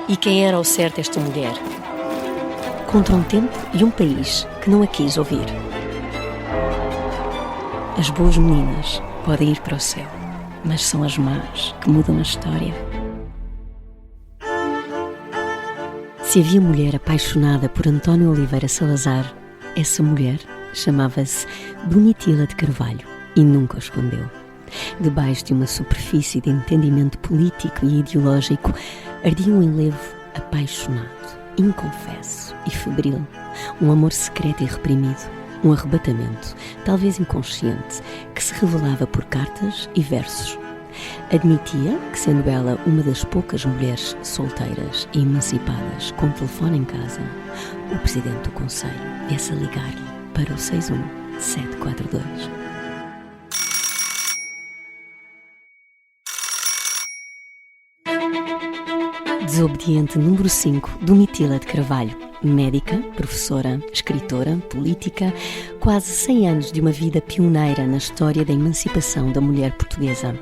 E quem era ao certo esta mulher? Contra um tempo e um país que não a quis ouvir. As boas meninas podem ir para o céu, mas são as más que mudam a história. Se havia mulher apaixonada por António Oliveira Salazar, essa mulher chamava-se Domitila de Carvalho e nunca o escondeu. Debaixo de uma superfície de entendimento político e ideológico, ardia um enlevo apaixonado, inconfesso e febril, um amor secreto e reprimido, um arrebatamento, talvez inconsciente, que se revelava por cartas e versos. Admitia que, sendo ela uma das poucas mulheres solteiras e emancipadas com telefone em casa, o presidente do Conselho viesse a ligar-lhe para o 61742. Desobediente número 5, Domitila de Carvalho. Médica, professora, escritora, política, quase 100 anos de uma vida pioneira na história da emancipação da mulher portuguesa.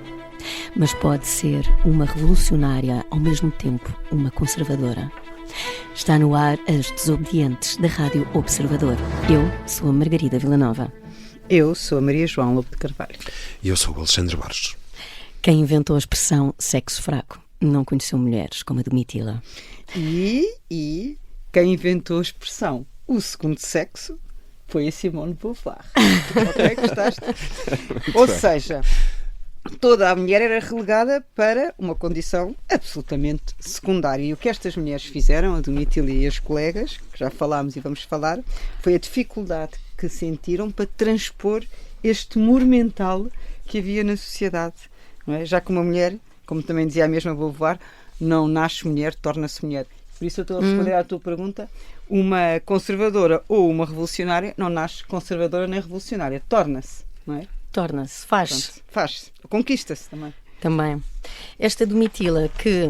Mas pode ser uma revolucionária, ao mesmo tempo uma conservadora. Está no ar As Desobedientes, da Rádio Observador. Eu sou a Margarida Villanova. Eu sou a Maria João Lobo de Carvalho. E eu sou o Alexandre Borges. Quem inventou a expressão sexo fraco não conheceu mulheres como a Domitila. E quem inventou a expressão o segundo sexo foi a Simone de Beauvoir. Ok, gostaste? Ou seja, toda a mulher era relegada para uma condição absolutamente secundária. E o que estas mulheres fizeram, a Domitila e as colegas, que já falámos e vamos falar, foi a dificuldade que sentiram para transpor este muro mental que havia na sociedade. Não é? Já que uma mulher, como também dizia a mesma Beauvoir, não nasce mulher, torna-se mulher. Por isso eu estou a responder à tua pergunta. Uma conservadora ou uma revolucionária não nasce conservadora nem revolucionária. Torna-se, não é? Torna-se, faz-se. Faz-se. Conquista-se também. Também. Esta Domitila que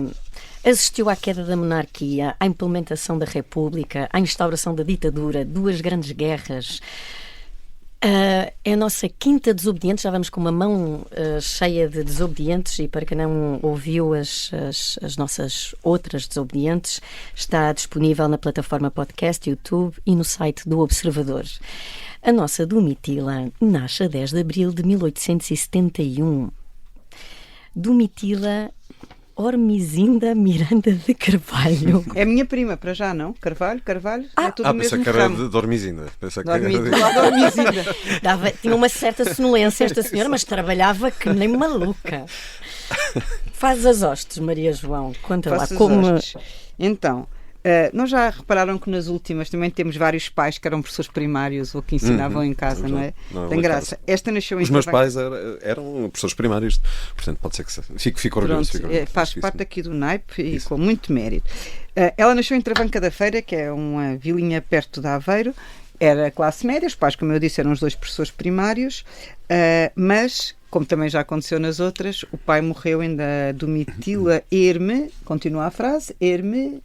assistiu à queda da monarquia, à implementação da República, à instauração da ditadura, 2 grandes guerras. É a nossa quinta desobediente, já vamos com uma mão cheia de desobedientes, e para quem não ouviu as nossas outras desobedientes, está disponível na plataforma podcast, YouTube e no site do Observador. A nossa Domitila nasce a 10 de abril de 1871. Domitila Ormizinda Miranda de Carvalho. É a minha prima, para já, não? Carvalho, é tudo o mesmo pensei que era ramo. de Ormizinda. Ormizinda. Tinha uma certa sonolência esta senhora, mas trabalhava que nem maluca. Faz as hostes, Maria João. Conta lá como... Então, nós já repararam que nas últimas também temos vários pais que eram professores primários ou que ensinavam em casa, não é? Tem graça. Casa. Esta nasceu em Os meus pais eram professores primários, portanto pode ser que fique orgulhoso. Faz parte aqui do naipe e com muito mérito. Ela nasceu em Travanca da Feira, que é uma vilinha perto de Aveiro. Era classe média, os pais, como eu disse, eram os 2 professores primários, mas, como também já aconteceu nas outras, o pai morreu ainda. Domitila continua a frase, nem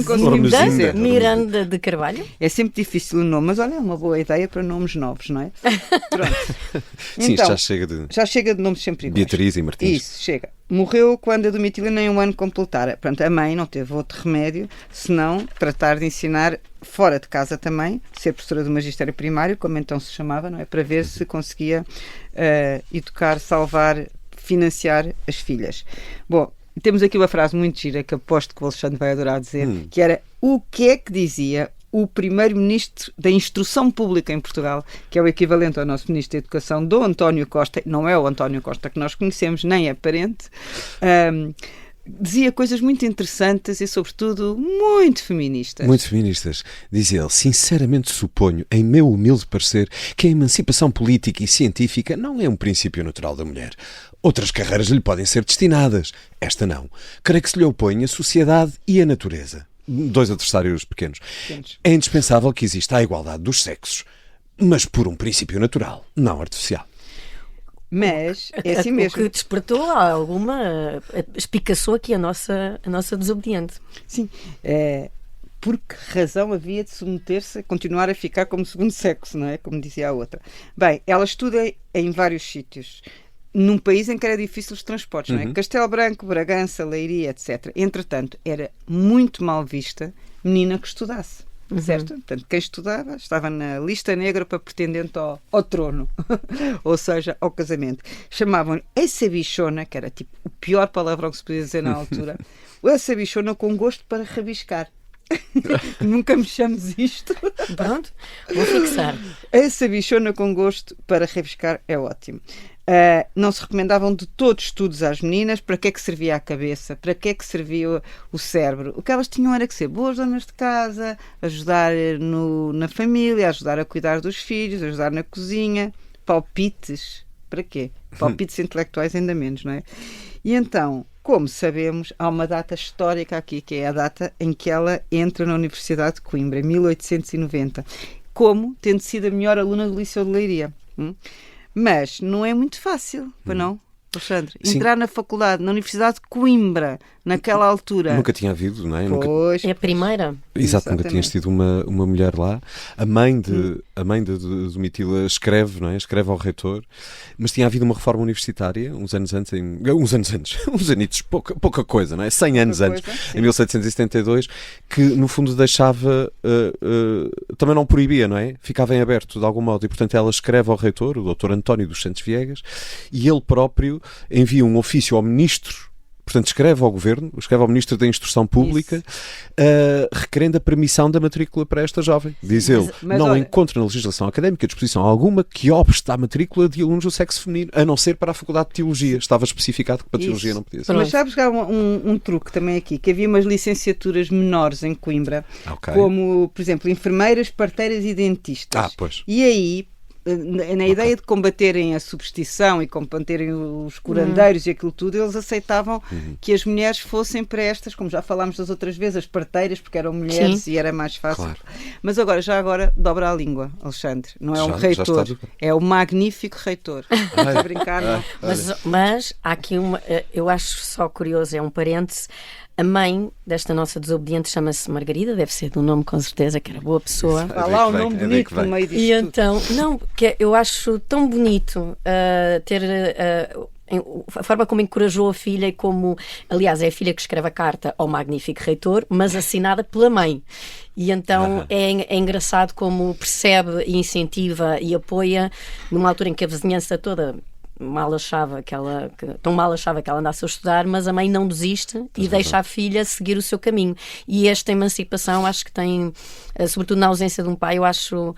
conseguimos dizer. Miranda de Carvalho. É sempre difícil o nome, mas olha, é uma boa ideia para nomes novos, não é? Pronto. Sim, então, já chega de nomes sempre iguais. Beatriz e Martins. Isso, chega. Morreu quando a Domitila nem um ano completara. Pronto, a mãe não teve outro remédio senão tratar de ensinar fora de casa também, ser professora do magistério primário, como então se chamava, não é? Para ver se conseguia educar, salvar, financiar as filhas. Bom, temos aqui uma frase muito gira que aposto que o Alexandre vai adorar dizer, que era: o que é que dizia o primeiro-ministro da Instrução Pública em Portugal, que é o equivalente ao nosso ministro da Educação, do António Costa, não é o António Costa que nós conhecemos, nem é parente, dizia coisas muito interessantes e, sobretudo, muito feministas. Muito feministas. Dizia ele: sinceramente suponho, em meu humilde parecer, que a emancipação política e científica não é um princípio natural da mulher. Outras carreiras lhe podem ser destinadas. Esta não. Creio que se lhe opõe a sociedade e a natureza. 2 adversários pequenos. É indispensável que exista a igualdade dos sexos, mas por um princípio natural, não artificial. Mas é assim mesmo. O que despertou alguma... espicaçou aqui a nossa desobediente. Sim. Por que razão havia de submeter-se a continuar a ficar como segundo sexo, não é? Como dizia a outra. Bem, ela estuda em vários sítios. num país em que era difícil os transportes, não é? Castelo Branco, Bragança, Leiria, etc. Entretanto, era muito mal vista menina que estudasse. Certo? Portanto, quem estudava estava na lista negra para pretendente ao trono, ou seja, ao casamento. Chamavam-lhe essa bichona, que era tipo o pior palavrão que se podia dizer na altura, essa bichona com gosto para rabiscar. Nunca me chames isto. Pronto, vou fixar. Essa bichona com gosto para rabiscar é ótimo. Não se recomendavam de todos estudos às meninas. Para que é que servia a cabeça? Para que é que servia o cérebro? O que elas tinham era que ser boas donas de casa, ajudar na família, ajudar a cuidar dos filhos, ajudar na cozinha. Palpites. Para quê? Palpites intelectuais ainda menos, não é? E então, como sabemos, há uma data histórica aqui, que é a data em que ela entra na Universidade de Coimbra, em 1890, como tendo sido a melhor aluna do Liceu de Leiria. Mas não é muito fácil, pois não, Alexandre? Sim. Entrar na faculdade, na Universidade de Coimbra, naquela altura. Nunca tinha havido, não é? Pois, É a primeira. Exato, nunca tinha tido uma mulher lá. A mãe de Domitila escreve, não é? Escreve ao reitor, mas tinha havido uma reforma universitária uns anos antes, uns anitos, pouca coisa, não é? 100 anos Pouca antes, coisa, sim. em 1772, que no fundo deixava, também não proibia, não é? Ficava em aberto de algum modo, e portanto ela escreve ao reitor, o Dr. António dos Santos Viegas, e ele próprio envia um ofício ao ministro. Portanto, escreve ao Governo, escreve ao Ministro da Instrução Pública, requerendo a permissão da matrícula para esta jovem. Diz ele, mas não olha, encontra na legislação académica disposição alguma que obste à matrícula de alunos do sexo feminino, a não ser para a Faculdade de Teologia. Estava especificado que para a Teologia Isso. não podia ser. Mas sabes que há um truque também aqui, que havia umas licenciaturas menores em Coimbra, Ok. como, por exemplo, enfermeiras, parteiras e dentistas. Pois. E aí, na ideia de combaterem a superstição e combaterem os curandeiros e aquilo tudo, eles aceitavam que as mulheres fossem para estas, como já falámos das outras vezes, as parteiras, porque eram mulheres. Sim. E era mais fácil. Claro. Mas agora dobra a língua, Alexandre. Não é Já um está reitor, dobra. é o magnífico reitor. Estás a brincar, não? Mas há aqui eu acho só curioso, é um parêntese. A mãe desta nossa desobediente chama-se Margarida, deve ser de um nome com certeza, que era boa pessoa. Há lá um daí nome que vem, bonito no meio disto E tudo. então, não, porque eu acho tão bonito ter a forma como encorajou a filha e como, aliás, é a filha que escreve a carta ao magnífico reitor, mas assinada pela mãe. E então é engraçado como percebe e incentiva e apoia numa altura em que a vizinhança toda tão mal achava que ela andasse a estudar, mas a mãe não desiste e deixa a filha seguir o seu caminho. E esta emancipação acho que tem, sobretudo na ausência de um pai, eu acho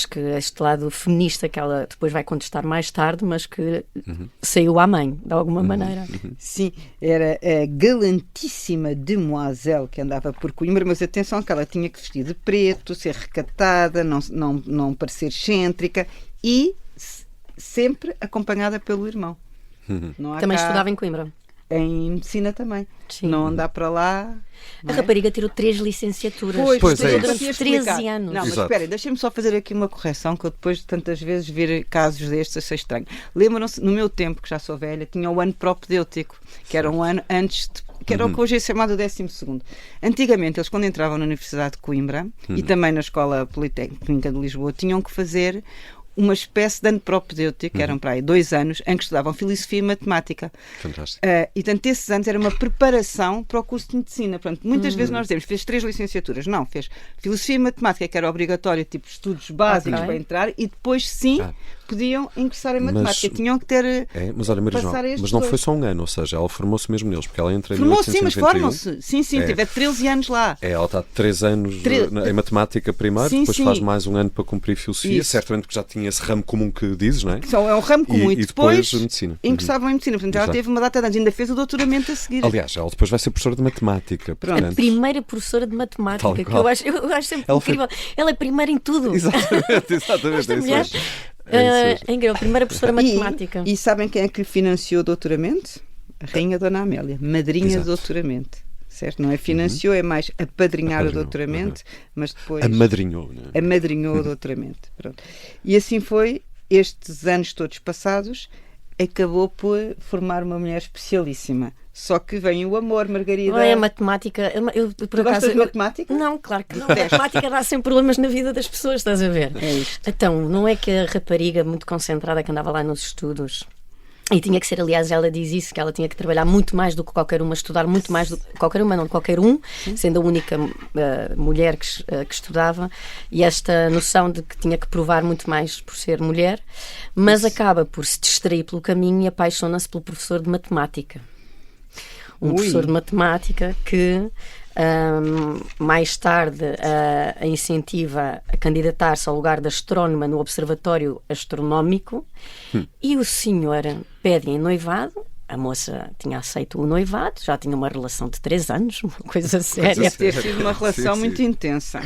que este lado feminista que ela depois vai contestar mais tarde, mas que saiu à mãe, de alguma maneira. Sim, era a galantíssima demoiselle que andava por Coimbra, mas atenção que ela tinha que vestir de preto, ser recatada, não parecer excêntrica e sempre acompanhada pelo irmão. Não há Também cá- estudava em Coimbra. Em medicina também. Sim. Não andar para lá. A rapariga tirou 3 licenciaturas. Pois é Estudou isso. durante 13 anos. Não, mas Exato. espera, deixem-me só fazer aqui uma correção, que eu depois de tantas vezes ver casos destes achei estranho. Lembram-se, no meu tempo, que já sou velha, tinha o ano propedêutico, que era um ano antes que era o que hoje é chamado o 12º. Antigamente, eles quando entravam na Universidade de Coimbra e também na Escola Politécnica de Lisboa, tinham que fazer uma espécie de ano propedêutico, que eram para aí 2 anos, em que estudavam filosofia e matemática. Fantástico. E portanto, esses anos era uma preparação para o curso de medicina. Portanto, muitas vezes nós dizemos, fez 3 licenciaturas. Não, fez filosofia e matemática, que era obrigatório, tipo estudos básicos Ok. para entrar, e depois sim podiam ingressar em Mas- matemática. Tinham que ter. Mas olha, Maria João, Passar estes mas não foi dois. só um ano, ou seja, ela formou-se mesmo neles, porque ela entra em Formou-se, sim, mas 1891. formam-se. Sim, É. tiver 13 anos lá. Ela está 3 anos em matemática primeiro, Sim, depois sim. faz mais um ano para cumprir filosofia, Isso. certamente que já tinha esse ramo comum que dizes, não é? Só é um ramo comum. E E, depois medicina. ingressavam em medicina. Portanto, ela Exato. teve uma data de anos. Ainda fez o doutoramento a seguir. Aliás, ela depois vai ser professora de matemática. A Portanto, primeira professora de matemática, Tal que qual. eu acho sempre Ela foi- incrível. Ela é primeira em tudo. exatamente, exatamente. Esta é isso mulher mesmo. É isso mesmo. é incrível. Primeira professora de matemática. E sabem quem é que lhe financiou o doutoramento? A Rainha Dona Amélia, madrinha Exato. do doutoramento. Certo? Não é financiou, é mais apadrinhar o Apadrinhou, doutoramento, mas depois Amadrinhou, não é? amadrinhou o doutoramento. Pronto. E assim foi, estes anos todos passados, acabou por formar uma mulher especialíssima. Só que vem o amor, Margarida. Não é a matemática. Eu, por Tu gostas de matemática? Não, claro que não. A matemática dá sempre problemas na vida das pessoas, estás a ver? É isto. Então, não é que a rapariga muito concentrada que andava lá nos estudos E tinha que ser, aliás, ela diz isso, que ela tinha que trabalhar muito mais do que qualquer uma, estudar muito mais do que qualquer uma, não de qualquer um, sendo a única mulher que estudava, e esta noção de que tinha que provar muito mais por ser mulher, mas acaba por se distrair pelo caminho e apaixona-se pelo professor de matemática. Professor de matemática que mais tarde a incentiva a candidatar-se ao lugar de astrónoma no Observatório Astronómico, e o senhor pede em noivado. A moça tinha aceito o noivado, já tinha uma relação de 3 anos, uma coisa séria. Deve ter sido uma relação muito intensa.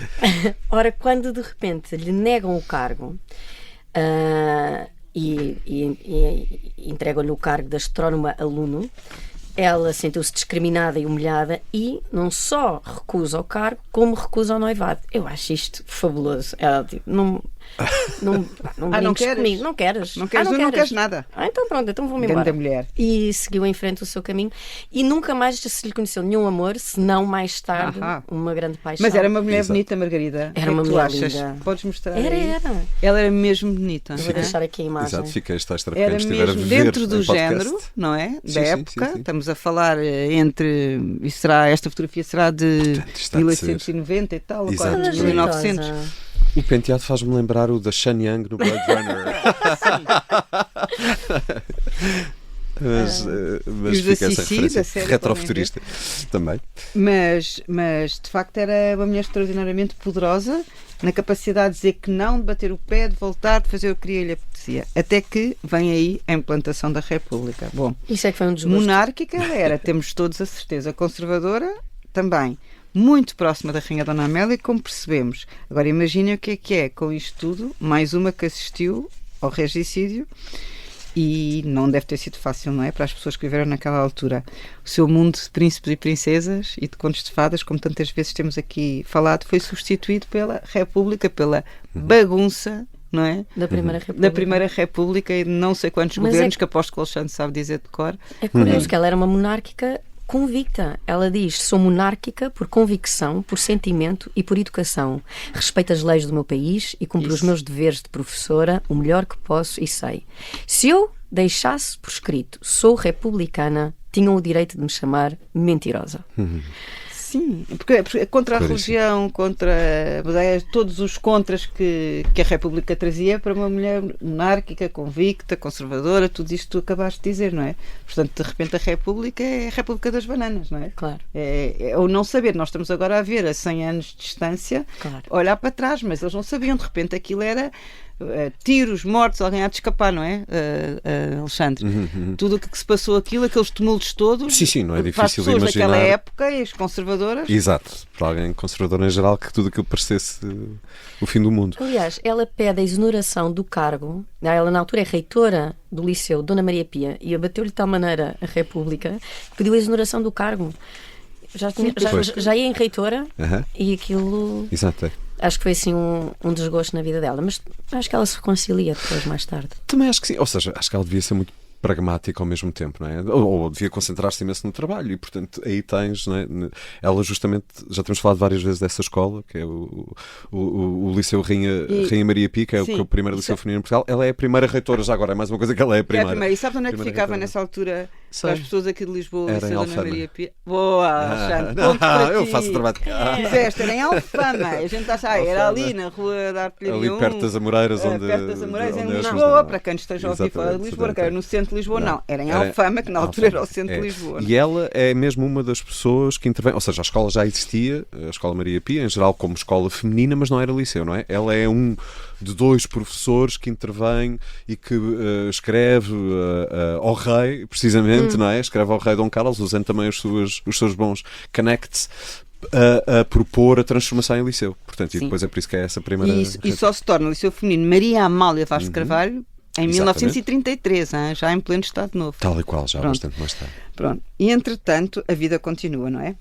Ora, quando de repente lhe negam o cargo e entregam-lhe o cargo de astrónoma aluno, ela sentiu-se discriminada e humilhada e não só recusa o cargo, como recusa o noivado. Eu acho isto fabuloso. Ela tipo, não queres comigo. Não queres? Não queres nada. Então pronto, então vou-me Grande embora. mulher. E seguiu em frente o seu caminho e nunca mais se lhe conheceu nenhum amor, senão mais tarde uma grande paixão. Mas era uma mulher bonita, Margarida. Era uma mulher achas? linda. Podes mostrar Era. aí? Ela era mesmo bonita. Vou deixar aqui a imagem. Exato, fica esta extra para Era quem estiver a mesmo ver dentro do em podcast. género, não é? Sim, Da sim, época. sim. Estamos a falar esta fotografia será de Portanto, isto há de 1890 e tal, ou Exato. quase Toda 1900. jeitosa. O penteado faz-me lembrar o da Shan Yang no Blade Runner. Mas E os da fica essa Sissi, referência da série, retrofuturista também. Mas de facto era uma mulher extraordinariamente poderosa na capacidade de dizer que não, de bater o pé, de voltar, de fazer o que queria e lhe apetecia. Até que vem aí a implantação da República. Bom, Isso é que foi um desgosto. monárquica ela era, temos todos a certeza. Conservadora também. Muito próxima da Rainha Dona Amélia, como percebemos. Agora imaginem o que é com isto tudo, mais uma que assistiu ao regicídio. E não deve ter sido fácil, não é? Para as pessoas que viveram naquela altura. O seu mundo de príncipes e princesas e de contos de fadas, como tantas vezes temos aqui falado, foi substituído pela República, pela bagunça, não é? Da Primeira República. Da Primeira República e de não sei quantos Mas governos, que aposto que o Alexandre sabe dizer de cor. É curioso que ela era uma monárquica convicta. Ela diz: sou monárquica por convicção, por sentimento e por educação. Respeito as leis do meu país e cumpro os meus deveres de professora o melhor que posso e sei. Se eu deixasse por escrito sou republicana, tinham o direito de me chamar mentirosa. Sim, porque contra a religião, contra todos os contras que a República trazia para uma mulher monárquica, convicta, conservadora, tudo isto tu acabaste de dizer, não é? Portanto, de repente a República é a República das bananas, não é? Claro. É o não saber. Nós estamos agora a ver a 100 anos de distância, Claro. olhar para trás, mas eles não sabiam, de repente aquilo era tiros, mortos, alguém há de escapar, não é, Alexandre? Tudo o que se passou aqueles tumultos todos, Sim, não é para as difícil pessoas imaginar. daquela época e as conservadoras. Exato, para alguém conservador em geral, que tudo aquilo parecesse o fim do mundo. Aliás, ela pede a exoneração do cargo. Ela, na altura, é reitora do Liceu Dona Maria Pia e abateu-lhe de tal maneira a República que pediu a exoneração do cargo. Já ia em reitora e aquilo... Exato. Acho que foi assim um desgosto na vida dela, mas acho que ela se reconcilia depois, mais tarde. Também acho que sim. Ou seja, acho que ela devia ser muito pragmática ao mesmo tempo, não é? Ou devia concentrar-se imenso no trabalho e, portanto, aí tens, não é? Ela justamente, já temos falado várias vezes dessa escola, que é o Liceu Rainha Maria Pia, que é o primeiro liceu feminino em Portugal. Ela é a primeira reitora, já agora é mais uma coisa que ela é a primeira. E sabes onde é que ficava reitora. nessa altura Sei. para as pessoas aqui de Lisboa, o Era em Liceu Dona Alfama. Maria Pia? Boa, Alexandre, ponto para eu ti. faço trabalho de casa. Fizeste, era em Alfama. A gente acha, era ali na Rua da Artilharia 1. Ali perto das Amoreiras, onde... Perto das Amoreiras, em onde é as Lisboa, pessoas- para quem esteja a ouvir falar de Exatamente, Lisboa, que era no centro de Lisboa. Não, era em Era- Alfama, que na altura era o centro de Lisboa. E ela é mesmo uma das pessoas que intervém, ou seja, a escola já existia, a Escola Maria Pia, em geral como escola feminina, mas não era liceu, não é? Ela é um de 2 professores que intervém e que escreve ao rei, precisamente, não é? Escreve ao rei Dom Carlos, usando também os seus bons connects, a propor a transformação em liceu. Portanto, e depois é por isso que é essa primeira... E só se torna o Liceu Feminino Maria Amália Vaz de Carvalho em Exatamente. 1933, já em pleno Estado Novo. Tal e qual, já há Pronto. bastante mais tarde. Pronto. E entretanto a vida continua, não é?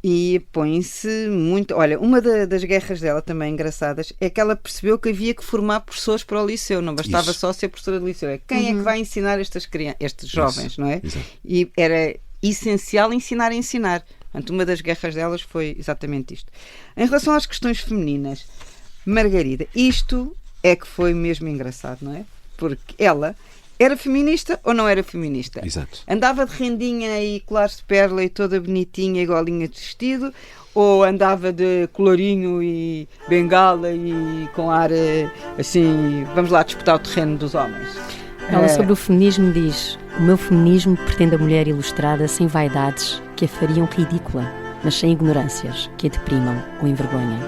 E põe-se muito... Olha, uma das guerras dela também engraçadas é que ela percebeu que havia que formar professores para o liceu, não bastava Isso. só ser professora de liceu. É quem é que vai ensinar estes jovens, não é? Exato. E era essencial ensinar a ensinar. Portanto, uma das guerras delas foi exatamente isto. Em relação às questões femininas, Margarida, isto é que foi mesmo engraçado, não é? Porque ela Era feminista ou não era feminista? Exato. Andava de rendinha e colares de perla e toda bonitinha, igualinha de vestido, ou andava de colorinho e bengala e com ar assim, vamos lá disputar o terreno dos homens? Ela sobre o feminismo diz: o meu feminismo pretende a mulher ilustrada sem vaidades que a fariam ridícula, mas sem ignorâncias que a deprimam ou envergonhem.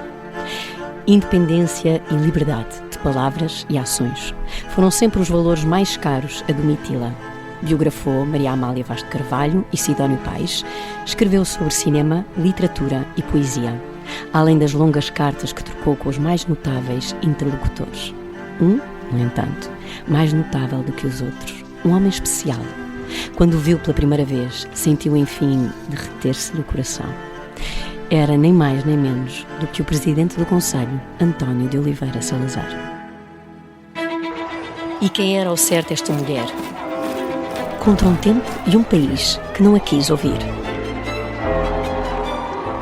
Independência e liberdade de palavras e ações foram sempre os valores mais caros a Domitila. Biografou Maria Amália Vaz de Carvalho e Sidónio Pais, escreveu sobre cinema, literatura e poesia, além das longas cartas que trocou com os mais notáveis interlocutores. No entanto, mais notável do que os outros, um homem especial. Quando o viu pela primeira vez, sentiu enfim derreter-se-lhe o coração. Era nem mais nem menos do que o presidente do Conselho, António de Oliveira Salazar. E quem era ao certo esta mulher? Contra um tempo e um país que não a quis ouvir.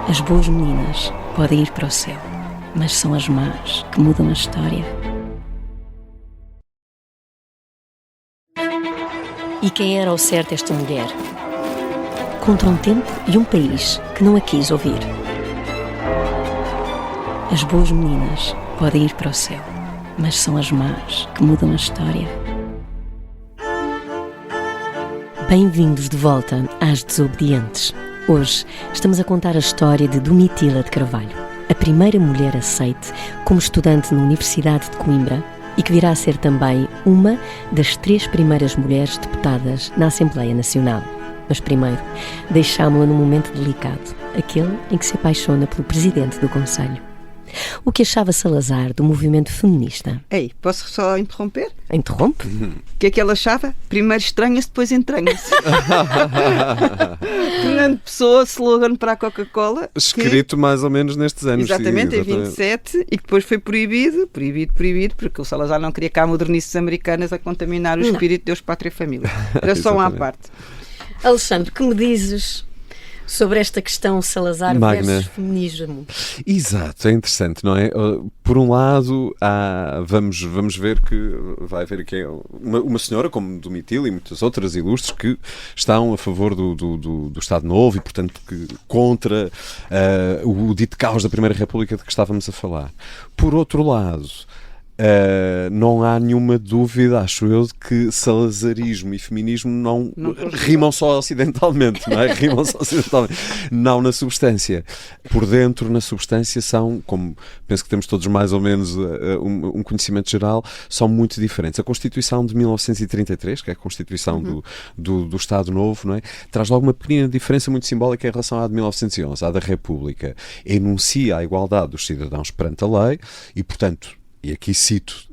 As boas meninas podem ir para o céu, mas são as más que mudam a história. E quem era ao certo esta mulher? Contra um tempo e um país que não a quis ouvir. As boas meninas podem ir para o céu, mas são as más que mudam a história. Bem-vindos de volta às Desobedientes. Hoje estamos a contar a história de Domitila de Carvalho, a primeira mulher aceite como estudante na Universidade de Coimbra e que virá a ser também uma das 3 primeiras mulheres deputadas na Assembleia Nacional. Mas primeiro, deixámo-la num momento delicado, aquele em que se apaixona pelo presidente do Conselho. O que achava Salazar do movimento feminista? Ei, posso só interromper? Interrompe? O que é que ele achava? Primeiro estranha-se, depois entranha-se. Fernando Pessoa, slogan para a Coca-Cola. Escrito mais ou menos nestes anos. Exatamente, sim, em 27, e que depois foi proibido, porque o Salazar não queria cá modernices americanas a contaminar o espírito de Deus, Pátria e Família. Era só uma à parte. Alexandre, que me dizes sobre esta questão Salazar versus feminismo? Exato, é interessante, não é? Por um lado, vamos ver que vai haver aqui uma senhora como Domitila e muitas outras ilustres que estão a favor do Estado Novo e, portanto, contra o dito caos da Primeira República de que estávamos a falar. Por outro lado, não há nenhuma dúvida, acho eu, de que salazarismo e feminismo não rimam só ocidentalmente, não é? Rimam só ocidentalmente, não na substância. Por dentro, na substância, são, como penso que temos todos mais ou menos um conhecimento geral, são muito diferentes. A Constituição de 1933, que é a Constituição do Estado Novo, não é? Traz logo uma pequena diferença muito simbólica em relação à de 1911, à da República. Enuncia a igualdade dos cidadãos perante a lei e, portanto, e aqui cito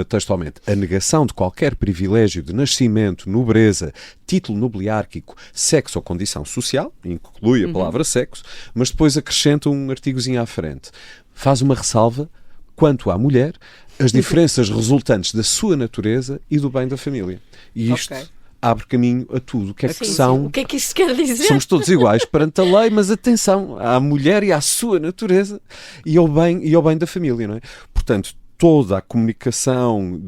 textualmente, a negação de qualquer privilégio de nascimento, nobreza, título nobiliárquico, sexo ou condição social, inclui a palavra sexo, mas depois acrescenta um artigozinho à frente. Faz uma ressalva quanto à mulher, as diferenças resultantes da sua natureza e do bem da família. E isto abre caminho a tudo. O que é que são? O que é que isto quer dizer? Somos todos iguais perante a lei, mas atenção à mulher e à sua natureza e ao bem da família, não é? Portanto, toda a comunicação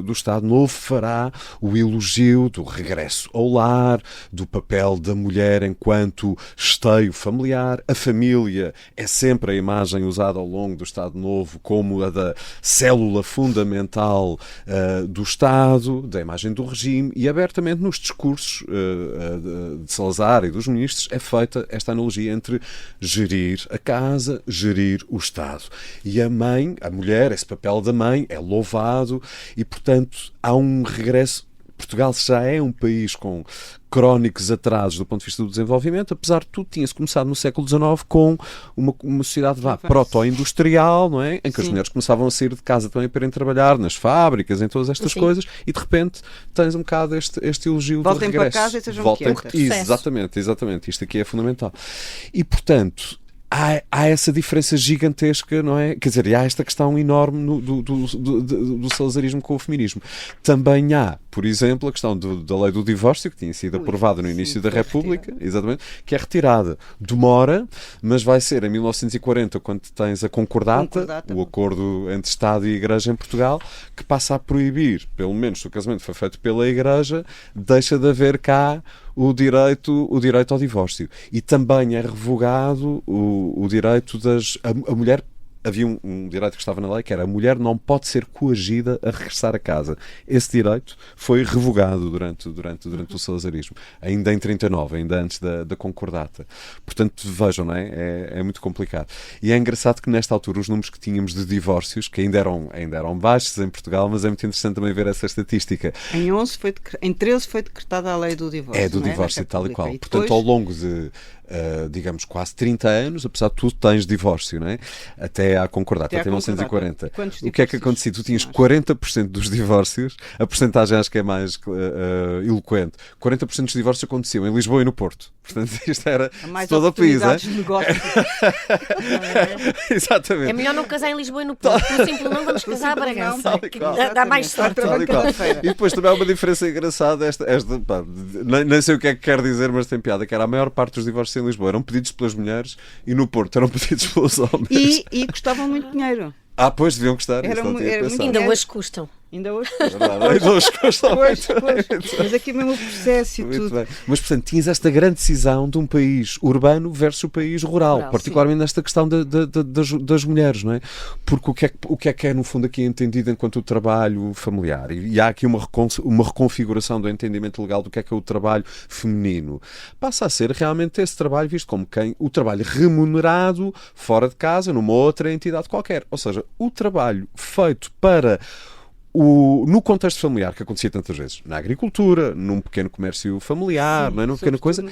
do Estado Novo fará o elogio do regresso ao lar, do papel da mulher enquanto esteio familiar. A família é sempre a imagem usada ao longo do Estado Novo como a da célula fundamental do Estado, da imagem do regime, e abertamente nos discursos de Salazar e dos ministros é feita esta analogia entre gerir a casa, gerir o Estado. E a mãe, a mulher, esse papel da mãe é louvado e, portanto, há um regresso. Portugal já é um país com crónicos atrasos do ponto de vista do desenvolvimento, apesar de tudo, tinha-se começado no século XIX com uma sociedade proto-industrial, não é? Em que as mulheres começavam a sair de casa também para irem trabalhar nas fábricas, em todas estas coisas, e de repente tens um bocado este elogio do regresso. Voltem para casa e sejam quietas. Exatamente. Isto aqui é fundamental. E, portanto, há essa diferença gigantesca, não é? Quer dizer, e há esta questão enorme do salazarismo com o feminismo. Também há, por exemplo, a questão da lei do divórcio, que tinha sido aprovada no início da República, exatamente, que é retirada. Demora, mas vai ser em 1940, quando tens a concordata, o acordo entre Estado e Igreja em Portugal, que passa a proibir, pelo menos se o casamento foi feito pela Igreja, deixa de haver cá o direito ao divórcio. E também é revogado o direito a mulher. Havia um direito que estava na lei, que era: a mulher não pode ser coagida a regressar a casa. Esse direito foi revogado durante o salazarismo, ainda em 39, ainda antes da concordata. Portanto, vejam, não é? É muito complicado. E é engraçado que nesta altura os números que tínhamos de divórcios, que ainda eram baixos em Portugal, mas é muito interessante também ver essa estatística. Em 13 foi decretada a lei do divórcio. É do divórcio, tal e qual. Portanto, ao longo de digamos, quase 30 anos, apesar de tudo, tens divórcio, não é? Até à concordata, até 1940. O que é que acontecia? Tu tinhas 40% dos divórcios, a percentagem acho que é mais eloquente, 40% dos divórcios aconteciam em Lisboa e no Porto. Portanto, isto era todo o país, é? Exatamente. É melhor não casar em Lisboa e no Porto, por simples não vamos casar a Bragança. Dá mais sorte. E depois também há uma diferença engraçada, nem sei o que é que quer dizer, mas tem piada, que era: a maior parte dos divórcios em Lisboa eram pedidos pelas mulheres e no Porto eram pedidos pelos homens. E custavam muito dinheiro. Pois, deviam custar. Ainda hoje custam. Ainda hoje custam. Pois. Mas aqui mesmo o processo e tudo. Bem. Mas, portanto, tinhas esta grande decisão de um país urbano versus o país rural, particularmente nesta questão das mulheres, não é? Porque o que é no fundo aqui entendido enquanto o trabalho familiar? E há aqui uma reconfiguração do entendimento legal do que é o trabalho feminino. Passa a ser realmente esse trabalho visto como o trabalho remunerado fora de casa, numa outra entidade qualquer. Ou seja, o trabalho feito para no contexto familiar, que acontecia tantas vezes, na agricultura, num pequeno comércio familiar, não é? Numa pequena coisa,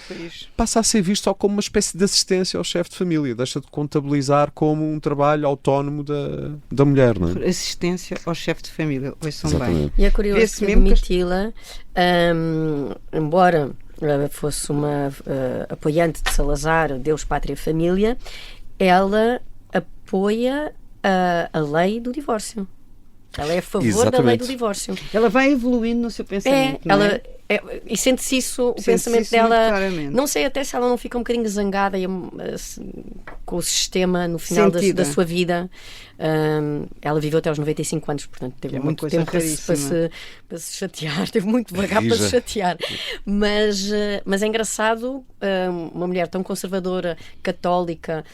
passa a ser visto só como uma espécie de assistência ao chefe de família, deixa de contabilizar como um trabalho autónomo da mulher, não é? Assistência ao chefe de família, ouçam bem. E é curioso que a Domitila, embora fosse uma apoiante de Salazar, Deus, Pátria, Família, ela apoia a lei do divórcio. Ela é a favor da lei do divórcio. Ela vai evoluindo no seu pensamento. E sente-se isso, o pensamento dela. Não sei até se ela não fica um bocadinho zangada com o sistema no final da sua vida. Ela viveu até aos 95 anos, portanto teve muito tempo para se chatear, teve muito vagar para se chatear. Mas é engraçado, uma mulher tão conservadora, católica.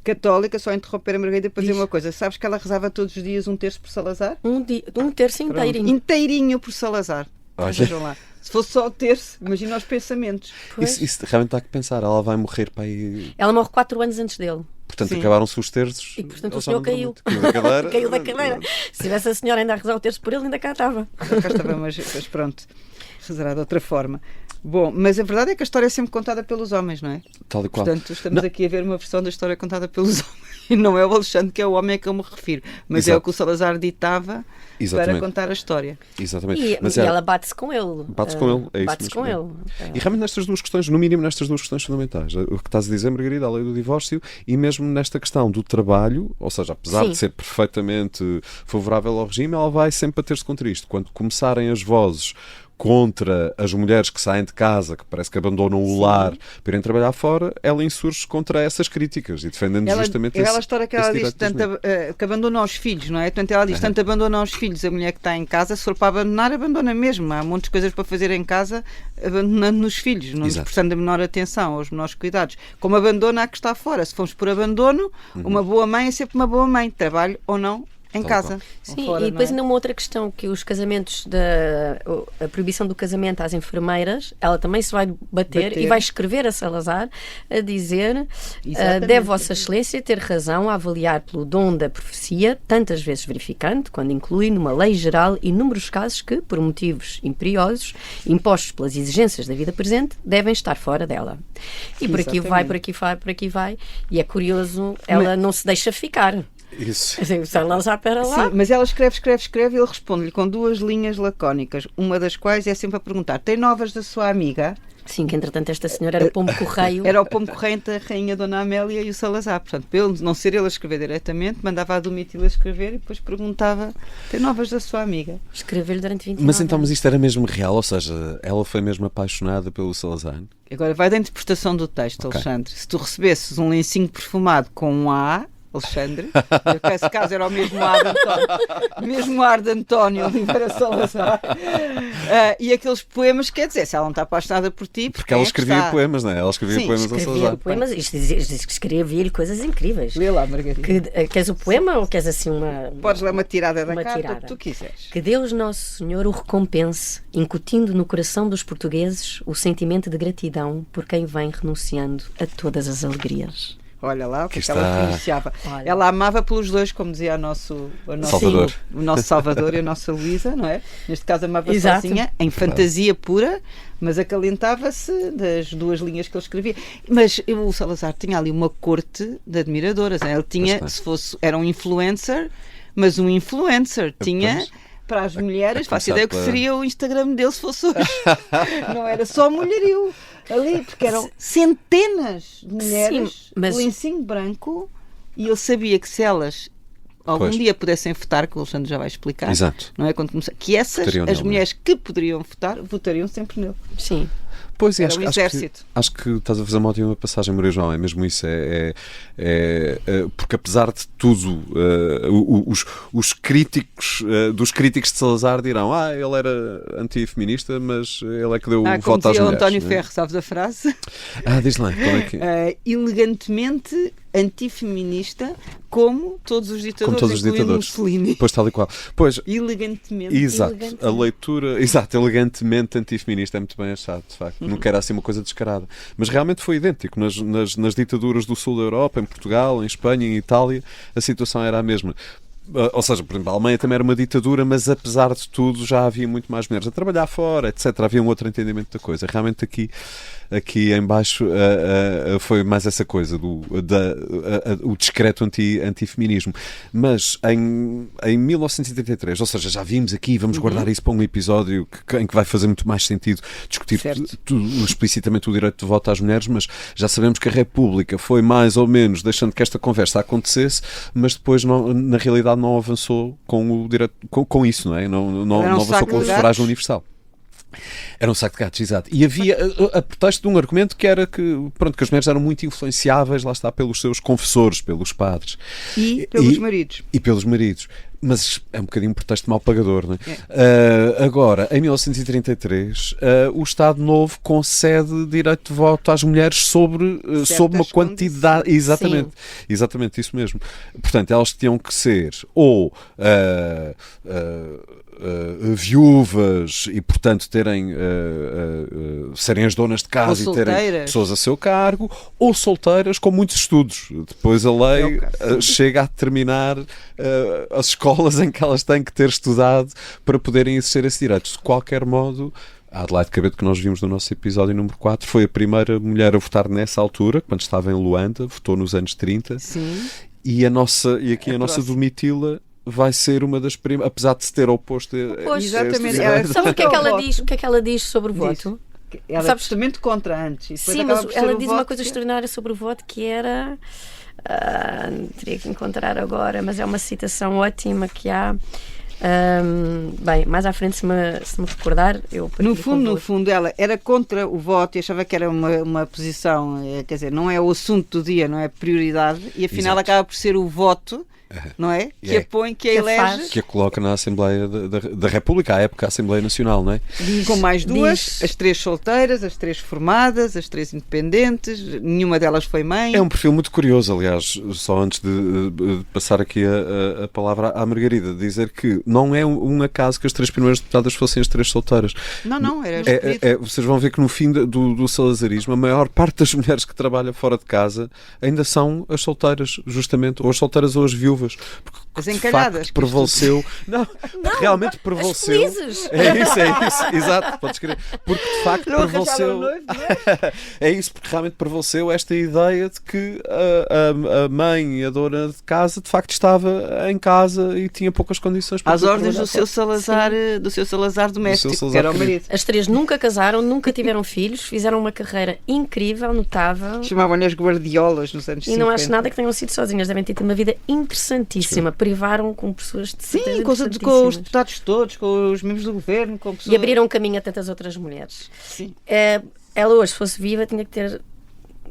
Católica, só interromper a Margarida para dizer uma coisa. Sabes que ela rezava todos os dias um terço por Salazar? Um terço inteirinho. Inteirinho por Salazar. Vejam lá. Se fosse só o terço, imagina os pensamentos. Isso realmente há que pensar. Ela vai morrer para aí. Ela morre 4 anos antes dele. Portanto, acabaram-se os terços. E, portanto, o senhor caiu. Caiu da cadeira. Se tivesse a senhora ainda a rezar o terço por ele, ainda cá estava. Cá estava, mas pronto. Rezará de outra forma. Bom, mas a verdade é que a história é sempre contada pelos homens, não é? Tal e qual. Portanto, estamos aqui a ver uma versão da história contada pelos homens. E não é o Alexandre que é o homem a que eu me refiro, mas é o que o Salazar ditava para contar a história. Exatamente. E ela bate-se com ele. Bate-se com ele, é isso. Bate-se com ele. E realmente nestas duas questões, no mínimo nestas duas questões fundamentais, o que estás a dizer, Margarida, a lei do divórcio, e mesmo nesta questão do trabalho, ou seja, apesar de ser perfeitamente favorável ao regime, ela vai sempre bater-se contra isto. Quando começarem as vozes contra as mulheres que saem de casa, que parece que abandonam o lar para irem trabalhar fora, ela insurge contra essas críticas e defendendo justamente aquela história que ela diz, que abandona os filhos, não é? Portanto, ela diz, tanto abandona os filhos, a mulher que está em casa, se for para abandonar, abandona mesmo. Há muitas coisas para fazer em casa, abandonando nos filhos, não lhes prestando a menor atenção, aos menores cuidados. Como abandona a que está fora. Se formos por abandono, uma boa mãe é sempre uma boa mãe, trabalho ou não, em casa. Sim, fora, e depois ainda uma outra questão, que os casamentos, a proibição do casamento às enfermeiras, ela também se vai bater e vai escrever a Salazar a dizer: deve Vossa Excelência ter razão a avaliar pelo dom da profecia, tantas vezes verificante, quando inclui numa lei geral inúmeros casos que, por motivos imperiosos, impostos pelas exigências da vida presente, devem estar fora dela. E por aqui vai, por aqui vai, e é curioso, ela não se deixa ficar. Isso. Salazar para lá. Sim, mas ela escreve e ele responde-lhe com 2 linhas lacónicas, uma das quais é sempre a perguntar: tem novas da sua amiga? Sim, que entretanto esta senhora era o pombo correio. Era o pombo correio entre a rainha Dona Amélia e o Salazar. Portanto, pelo não ser ele a escrever diretamente, mandava a Domitila escrever e depois perguntava: tem novas da sua amiga? Escrever-lhe durante 29 Mas então, anos. isto era mesmo real? Ou seja, ela foi mesmo apaixonada pelo Salazar? Agora vai da interpretação do texto, Ok. Alexandre. Se tu recebesses um lencinho perfumado com um A, Alexandre, nesse caso era o mesmo ar de António, mesmo ar de António Oliveira Salazar, e aqueles poemas, quer dizer, se ela não está apaixonada por ti, Porque ela escrevia está? poemas, não é? Ela escrevia Sim, poemas ao Escrevia Salazar. poemas, isto diz que escrevia-lhe coisas incríveis. Lê lá, Margarida. Queres o poema ou queres assim uma... Podes ler uma tirada da Uma carta, tirada. que tu quiseres. Que Deus Nosso Senhor o recompense, incutindo no coração dos portugueses o sentimento de gratidão por quem vem renunciando a todas as alegrias. Olha lá o que, Aqui é que ela está. pronunciava. Olha. Ela amava pelos dois, como dizia Salvador. o nosso Salvador e a nossa Luísa, não é? Neste caso amava Exato. sozinha, em fantasia pura, mas acalentava-se das duas linhas que ele escrevia. Mas o Salazar tinha ali uma corte de admiradoras. Não é? Ele tinha, Pois se fosse, era um influencer, mas um influencer tinha... Pois. Para as mulheres, faço começar ideia que pela- seria o Instagram dele se fosse hoje. Não era só mulherio ali, porque eram centenas de mulheres Sim, mas- de lencinho branco, e ele sabia que se elas algum Pois. dia pudessem votar, que o Alexandre já vai explicar, Exato. não é? Quando começar, que essas, Votariam as nele, mulheres que poderiam votar, votariam sempre nele. Sim. Pois, Era acho, um acho exército. Acho que estás a fazer uma ótima passagem, Maria João. É mesmo isso. Porque apesar de tudo, os críticos dos críticos de Salazar dirão: ele era antifeminista, mas ele é que deu o Como voto às dizia o mulheres. António não é? Ferro, sabes a frase? Diz lá, qual é que Elegantemente antifeminista, como todos os ditadores, Como todos os incluindo ditadores. Mussolini. Pois, tal e qual. Pois, Elegantemente. exato, elegante. a leitura, exato, elegantemente antifeminista é muito bem achado, de facto. Nunca era assim uma coisa descarada. Mas realmente foi idêntico. Nas ditaduras do sul da Europa, em Portugal, em Espanha, em Itália, a situação era a mesma. Ou seja, por exemplo, a Alemanha também era uma ditadura, mas apesar de tudo já havia muito mais mulheres a trabalhar fora, etc. Havia um outro entendimento da coisa. Realmente aqui em baixo foi mais essa coisa o discreto antifeminismo. Mas em 1933, ou seja, já vimos aqui, vamos guardar isso para um episódio em que vai fazer muito mais sentido discutir Certo. explicitamente o direito de voto às mulheres, mas já sabemos que a República foi mais ou menos deixando que esta conversa acontecesse, mas depois na realidade não avançou com o direito, com isso, não é? Não Era um avançou saco com o de sufrágio gatos. universal. Era um saco de gatos, exato. E havia a pretexto de um argumento que era que as mulheres eram muito influenciáveis, lá está, pelos seus confessores, pelos padres. E pelos maridos. E pelos maridos. Mas é um bocadinho um pretexto mal pagador, não é? Agora, em 1933, o Estado Novo concede direito de voto às mulheres sobre uma quantidade... Exatamente, exatamente, isso mesmo. Portanto, elas tinham que ser ou... viúvas e portanto serem as donas de casa Ou e terem solteiras. pessoas a seu cargo, ou solteiras com muitos estudos. Depois a lei chega a determinar as escolas em que elas têm que ter estudado para poderem exercer esse direito. De qualquer modo, a Adelaide Cabeto, que nós vimos no nosso episódio número 4, foi a primeira mulher a votar nessa altura, quando estava em Luanda, votou nos anos 30. Sim. E a nossa Domitila vai ser uma das primeiras, apesar de se ter oposto a Exatamente. Sabe o que é que ela voto. diz? O que é que ela diz sobre o Diz. voto? Ela é Sabes- justamente contra antes. E depois Sim, acaba mas por ser ela o diz uma voto coisa que- extraordinária sobre o voto que era. Teria que encontrar agora, mas é uma citação ótima que há. Bem, mais à frente, se me recordar, eu No partilho fundo, ela era contra o voto e achava que era uma posição, quer dizer, não é o assunto do dia, não é prioridade, e afinal Exato. acaba por ser o voto, não é? Que É. a põe, que a Que a elege, faz. que a coloca na Assembleia da República, à época a Assembleia Nacional, não é? com mais duas, diz- as 3 solteiras, as 3 formadas, as 3 independentes, nenhuma delas foi mãe. É um perfil muito curioso, aliás, só antes de passar aqui a palavra à Margarida, dizer que não é um acaso que as 3 primeiras deputadas fossem as 3 solteiras. Não, era escolhido. Vocês vão ver que no fim do salazarismo, a maior parte das mulheres que trabalham fora de casa ainda são as solteiras, justamente, ou as solteiras ou as viúvas. positivas. Porque As de encalhadas. facto prevaleceu. Não, realmente prevaleceu. As felizes. É isso, exato, podes crer. Porque de facto Não prevaleceu. arranjaram noivo, não é? É isso, porque realmente prevaleceu esta ideia de que a mãe e a dona de casa de facto estava em casa e tinha poucas condições para Às poder ordens do trabalhar seu Salazar, doméstico, Salazar que era o querido. marido. As três nunca casaram, nunca tiveram filhos, fizeram uma carreira incrível, notável. Chamavam-lhe as guardiolas nos anos 50. E não acho nada que tenham sido sozinhas, devem ter tido uma vida interessantíssima. Privaram com pessoas de Sim, certeza com os interessantíssimas. deputados todos, com os membros do governo, com pessoas... E abriram caminho a tantas outras mulheres. Sim. Ela hoje, se fosse viva, tinha que ter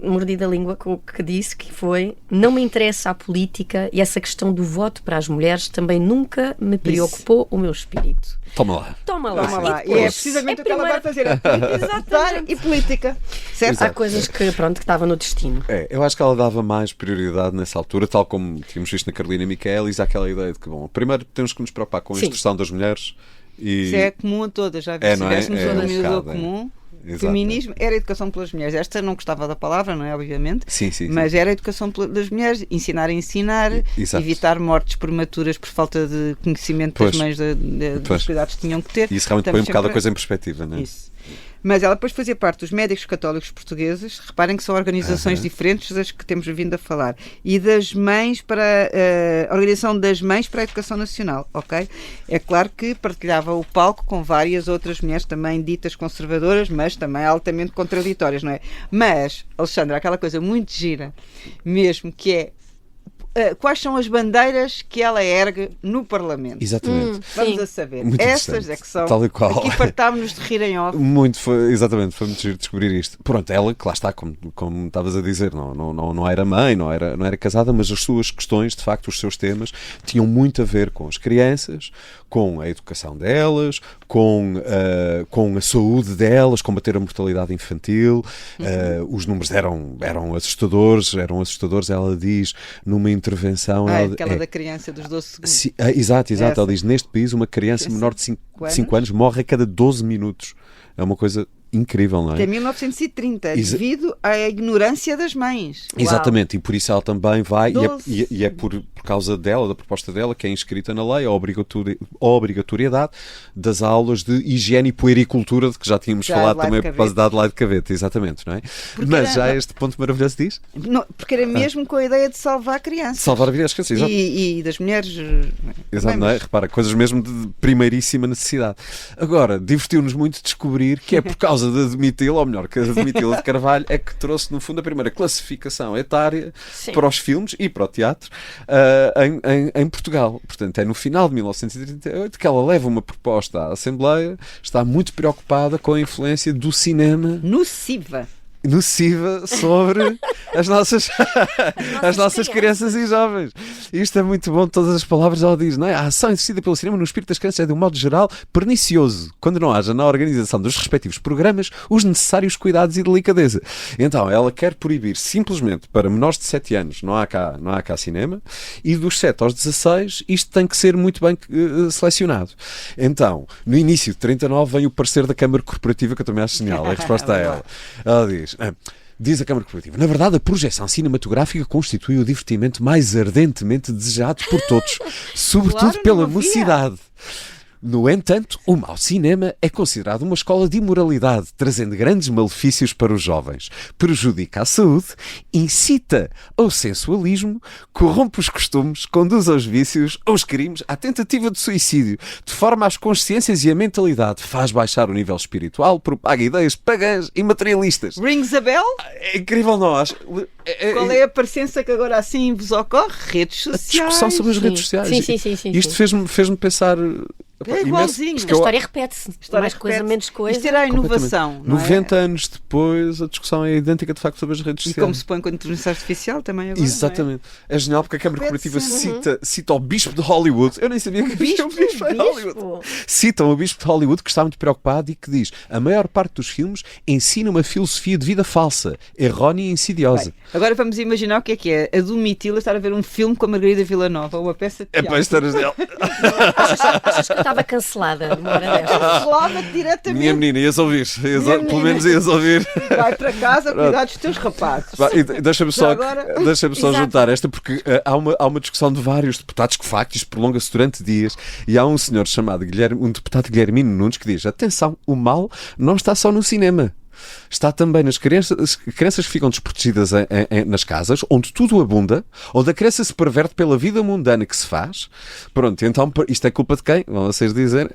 mordido a língua com o que disse, que foi: não me interessa a política e essa questão do voto para as mulheres também nunca me preocupou o meu espírito. Toma lá. Toma lá. Toma lá. E depois, é precisamente o que ela vai fazer. Exatamente. Votar e política. Certo? Há coisas que, pronto, que estavam no destino. Eu acho que ela dava mais prioridade nessa altura, tal como tínhamos visto na Carolina Michaelis, aquela ideia de que, bom, primeiro temos que nos preocupar com a Sim. instrução das mulheres e... Isso é comum a todas, já vi. Se não é? tivéssemos É um organizador bocado, comum, Exato. feminismo era educação pelas mulheres. Esta não gostava da palavra, não é? Obviamente. Sim. Mas era educação das mulheres, ensinar a ensinar, Exato. evitar mortes prematuras por falta de conhecimento Pois. das mães dos cuidados que tinham que ter. E isso realmente põe um bocado a coisa em perspectiva, não é? Isso. Mas ela depois fazia parte dos médicos católicos portugueses. Reparem que são organizações diferentes das que temos vindo a falar. E das mães para a Organização das Mães para a Educação Nacional, ok? É claro que partilhava o palco com várias outras mulheres também ditas conservadoras, mas também altamente contraditórias, não é? Mas, Alexandra, aquela coisa muito gira mesmo, que é quais são as bandeiras que ela ergue no Parlamento? Exatamente. Vamos Sim. a saber. Muito Estas interessante. é que são. Tal e qual. Aqui fartámos-nos de rir em off. Exatamente, foi muito giro descobrir isto. Pronto, ela, que lá está, como estavas a dizer, não era mãe, não era casada, mas as suas questões, de facto, os seus temas, tinham muito a ver com as crianças, com a educação delas, com a saúde delas, combater a mortalidade infantil. Os números eram assustadores, ela diz, numa intervenção... Aquela da criança dos 12 segundos. Exato. Essa. Ela diz, neste país uma criança menor de 5 anos morre a cada 12 minutos. É uma coisa incrível, não é? Que é 1930, devido à ignorância das mães. Exatamente, e por isso ela também vai, e é 12. por causa dela, da proposta dela, que é inscrita na lei, a obrigatoriedade das aulas de higiene e puericultura, de que já tínhamos falado também por causa da Adelaide Cavete, exatamente, não é? Mas já este ponto maravilhoso diz? Não, porque era mesmo com a ideia de salvar crianças. Salvar a vida das crianças, exato. E das mulheres. Exato, não é? Repara, coisas mesmo de primeiríssima necessidade. Agora, divertiu-nos muito descobrir que é por causa da Domitila, ou melhor, que a Domitila de Carvalho é que trouxe, no fundo, a primeira classificação etária para os filmes e para o teatro em Portugal. Portanto, é no final de 1938 que ela leva uma proposta à Assembleia, está muito preocupada com a influência do cinema Nociva sobre as nossas crianças e jovens. Isto é muito bom, todas as palavras ela diz, não é? A ação exercida pelo cinema no espírito das crianças é, de um modo geral, pernicioso, quando não haja na organização dos respectivos programas os necessários cuidados e delicadeza. Então, ela quer proibir simplesmente para menores de 7 anos, não há cá cinema, e dos 7 aos 16 isto tem que ser muito bem selecionado. Então, no início de 39 vem o parecer da Câmara Corporativa, que eu também acho genial, a resposta a ela. Ela diz a Câmara Corporativa: na verdade, a projeção cinematográfica constitui o divertimento mais ardentemente desejado por todos, sobretudo pela mocidade. No entanto, o mau cinema é considerado uma escola de imoralidade, trazendo grandes malefícios para os jovens. Prejudica a saúde, incita ao sensualismo, corrompe os costumes, conduz aos vícios, aos crimes, à tentativa de suicídio, deforma as consciências e a mentalidade, faz baixar o nível espiritual, propaga ideias pagãs e materialistas. Rings a bell? É incrível, não acho? Qual é a parecença que agora assim vos ocorre? Redes sociais. Discussão sobre as redes sociais. Sim. Isto fez-me pensar... É igualzinho. A história repete-se. Mais coisa, menos coisa. Isto era a inovação. 90 anos depois, a discussão é idêntica, de facto, sobre as redes sociais. E como se põe com a inteligência artificial também agora. Exatamente. É genial porque a Câmara Corporativa cita o Bispo de Hollywood. Eu nem sabia que havia um Bispo de Hollywood. Citam o Bispo de Hollywood, que está muito preocupado e que diz: a maior parte dos filmes ensina uma filosofia de vida falsa, errónea e insidiosa. Bem, agora vamos imaginar o que é a Domitila estar a ver um filme com a Margarida Villanova ou uma peça de teatro. É para histórias dela. Achas que está estava cancelada numa hora destas. Cancelava-te diretamente. Minha menina, ias ouvir. Pelo menos ias ouvir. Vai para casa cuidar dos teus rapazes. Deixa-me só Exato. juntar esta, porque há uma discussão de vários deputados que, de facto, isto prolonga-se durante dias, e há um senhor chamado um deputado Guilhermino Nunes que diz: atenção, o mal não está só no cinema. Está também nas crianças que ficam desprotegidas nas casas, onde tudo abunda, onde a criança se perverte pela vida mundana que se faz. Pronto, então isto é culpa de quem? Vão vocês dizer.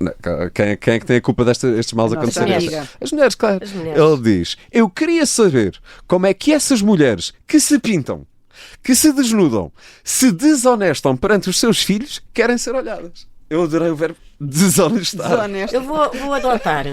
Quem é que tem a culpa destes males acontecerem? As mulheres, claro. As mulheres. Ele diz: eu queria saber como é que essas mulheres que se pintam, que se desnudam, se desonestam perante os seus filhos, querem ser olhadas. Eu adorei o verbo desonestar. Eu vou adotar.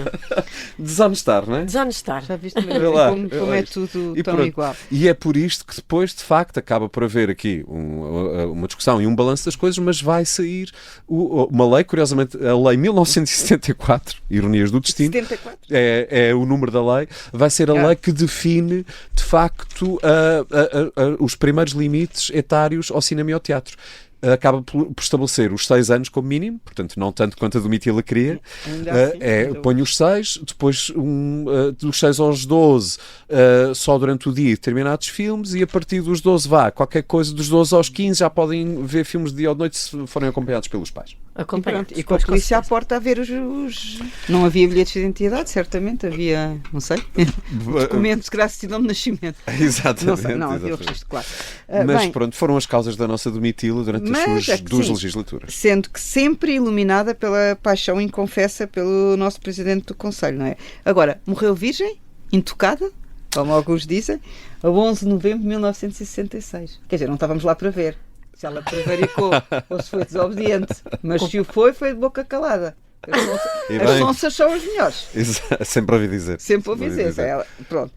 Desonestar, não é? Desonestar. Já viste mesmo como é tudo e tão pronto. igual. E é por isto que depois, de facto, acaba por haver aqui uma discussão e um balanço das coisas, mas vai sair uma lei, curiosamente, a Lei 1974, ironias do destino, 74? é o número da lei, vai ser a lei que define, de facto, os primeiros limites etários ao cinema e ao teatro. Acaba por estabelecer os 6 anos como mínimo, portanto não tanto quanto a Domitila queria, põe os 6, depois dos 6 aos 12 só durante o dia determinados filmes, e a partir dos 12 qualquer coisa, dos 12 aos 15 já podem ver filmes de dia ou de noite se forem acompanhados pelos pais. E com a polícia à porta a ver os... Não havia bilhetes de identidade, certamente, havia, não sei, documentos que era certidão de nascimento. Exatamente. Não havia o registro, claro. Mas pronto, foram as causas da nossa Domitila durante as suas 2 legislaturas. Sendo que sempre iluminada pela paixão inconfessa pelo nosso Presidente do Conselho, não é? Agora, morreu virgem, intocada, como alguns dizem, a 11 de novembro de 1966. Quer dizer, não estávamos lá para ver se ela prevaricou ou se foi desobediente, mas se o foi de boca calada. As sonças são as melhores. Sempre ouvi dizer. Sempre ouvi dizer. Pronto.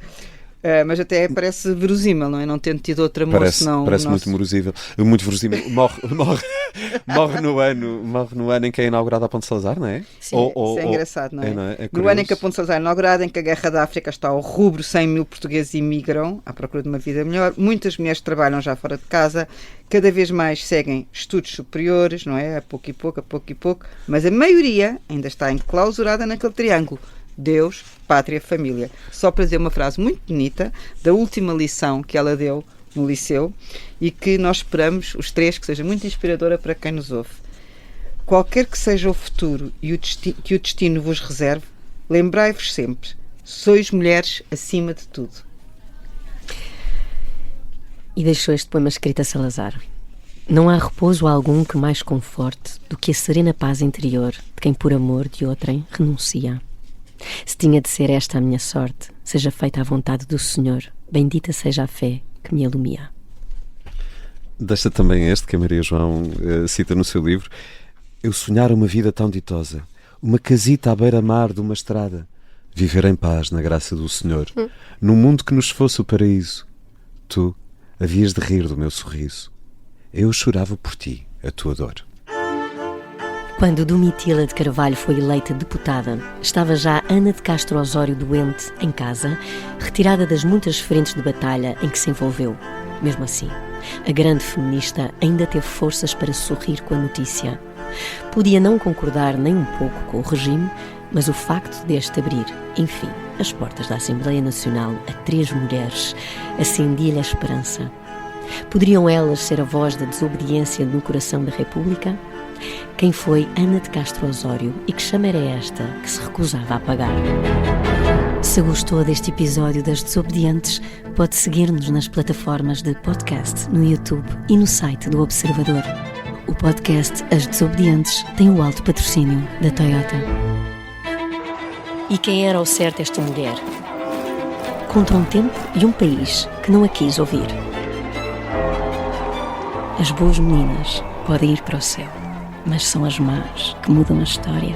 Mas até parece verosímil, não é? Não tendo tido outra moça, não. Parece muito verosímil. Muito verosímil. Morre no ano em que é inaugurada a Ponte Salazar, não é? Sim, isso é engraçado, não é? No ano em que a Ponte Salazar é inaugurada, em que a Guerra da África está ao rubro, 100 mil portugueses imigram à procura de uma vida melhor. Muitas mulheres trabalham já fora de casa, cada vez mais seguem estudos superiores, não é? A pouco e pouco, mas a maioria ainda está enclausurada naquele triângulo: Deus, pátria, família. Só para dizer uma frase muito bonita da última lição que ela deu no liceu e que nós esperamos, os três, que seja muito inspiradora para quem nos ouve. Qualquer que seja o futuro e que o destino vos reserve, lembrai-vos sempre: sois mulheres acima de tudo. E deixou este poema escrito a Salazar. Não há repouso algum que mais conforte do que a serena paz interior de quem por amor de outrem renuncia. Se tinha de ser esta a minha sorte, seja feita a vontade do Senhor, bendita seja a fé que me ilumina. Deixa também este que a Maria João cita no seu livro: eu sonhara uma vida tão ditosa, uma casita à beira-mar de uma estrada, viver em paz na graça do Senhor, num mundo que nos fosse o paraíso. Tu havias de rir do meu sorriso, eu chorava por ti, a tua dor. Quando Domitila de Carvalho foi eleita deputada, estava já Ana de Castro Osório doente, em casa, retirada das muitas frentes de batalha em que se envolveu. Mesmo assim, a grande feminista ainda teve forças para sorrir com a notícia. Podia não concordar nem um pouco com o regime, mas o facto deste abrir, enfim, as portas da Assembleia Nacional a 3 mulheres acendia-lhe a esperança. Poderiam elas ser a voz da desobediência no coração da República? Quem foi Ana de Castro Osório e que chama era esta que se recusava a apagar? Se gostou deste episódio das Desobedientes, pode seguir-nos nas plataformas de podcast, no YouTube e no site do Observador. O podcast As Desobedientes tem o alto patrocínio da Toyota. E quem era ao certo esta mulher? Contra um tempo e um país que não a quis ouvir. As boas meninas podem ir para o céu, mas são as más que mudam a história.